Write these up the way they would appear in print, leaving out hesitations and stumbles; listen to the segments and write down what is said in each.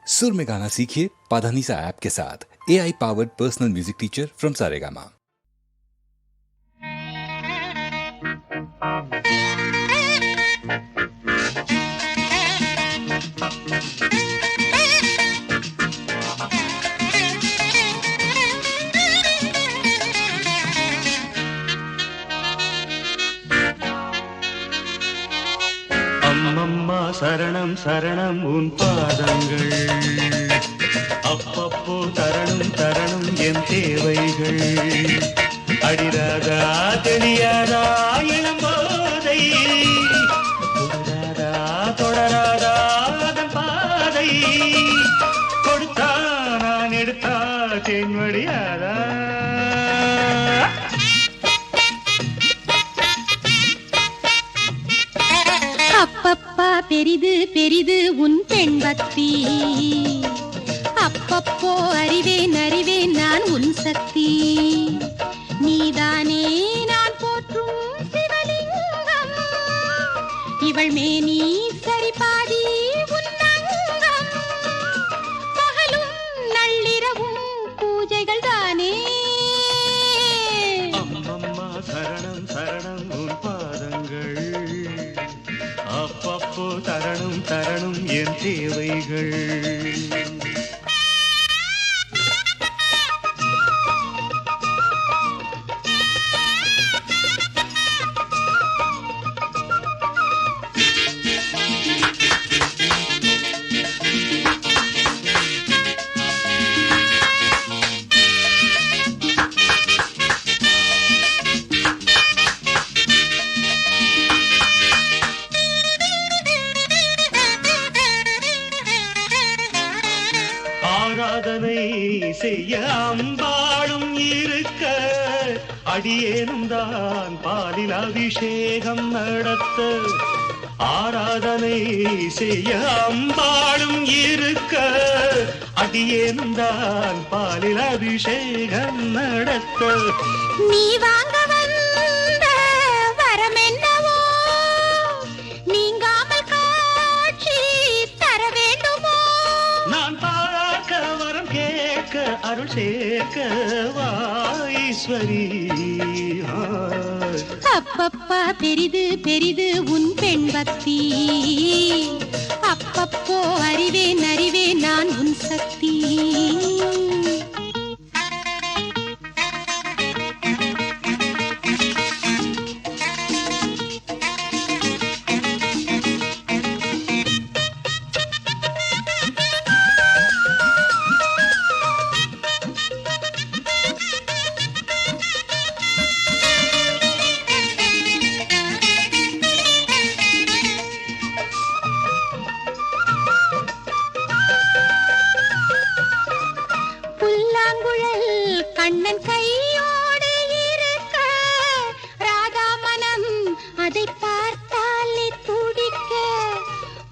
सुर में गाना सीखिए पाधानीसा ऐप के साथ। AI powered personal music teacher from Saregama. அம்மம்மா சரணம் சரணம் உன் பாதங்கள், அப்பப்போ தரணும் தரணும் என் தேவைகள். அடிராதா தெரியாதா இளம்போதை, தொடராதா தொடராதா அதன் பாதை. கொடுத்தா நான் எடுத்தா தேன்வடியாதா. அப்பப்பா பெரிது பெரிது உன் பெண் பக்தி, அப்பப்போ அறிவேன் அறிவேன் நான் உன் சக்தி. நீதானே நான் போற்றும் சிவலிங்கம், இவள் மேனி சரிபாதி உன் அங்கம். பகலும் நள்ளிரவும் பூஜைகள் தானே. அம்மம்மா சரணம் சரணம் உன் பாதங்கள், அப்பப்போ தரணும் தரணும் என் தேவைகள். ஆராதனை செய்ய அம்பாளும் இருக்க, அடியேனும் தான் பாலில் அபிஷேகம் நடத்த. ஆராதனை செய்ய அம்பாளும் இருக்க, அடியேனும் தான் பாலில் அபிஷேகம் நடத்த. நீ வாங்க வந்த வரம் என்னவோ, நீங்காமல் காட்சி தர வேண்டுமோ. நான் பார்க்க வரம் கேட்க அருள் சேர்க்க வா ஈஸ்வரி. அப்பப்பா பெரிது பெரிது உன் பெண் பக்தி, அப்பப்போ அறிவேன் அறிவேன் நான் உன் சக்தி. புல்லாங்குழல் கண்ணன் கையோடு இருக்க, ராதா மனம் அதை பார்த்தாலே துடிக்க.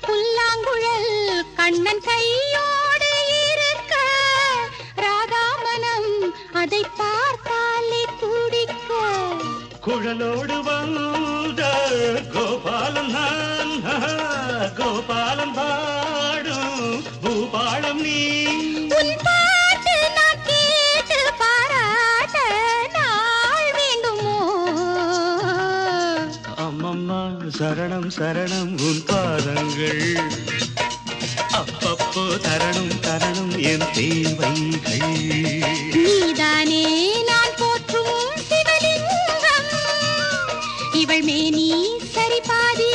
புல்லாங்குழல் கண்ணன் கையோடு இருக்க, ராதா மனம் அதை பார்த்தாலே துடிக்க. குழலோடு வந்த கோபாலம் நான், கோபாலம் பாடும் பூபாலம் நீ. உன் பாட்டு நான் கேட்டு பாராட்ட நாள் வேண்டுமோ. அம்மம்மா சரணம் சரணம் உன் பாதங்கள், அப்பப்போ தரணும் தரணும் என் தேவைகள். நீதானே நான் போற்றும் சிவலிங்கம், இவள் மேனி சரிபாதி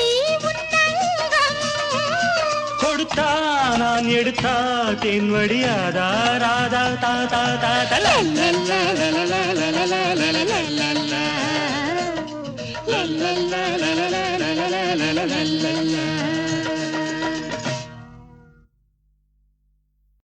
உன் அங்கம். கொடுத்தா நான் எடுத்தா தேன்வடியாதா. ராதா தா தா தா தா லா லா லா லா லா லா லா லா லா லா லா லா லா. லா லா லா லா லா லா லா லா லா லா லா லா.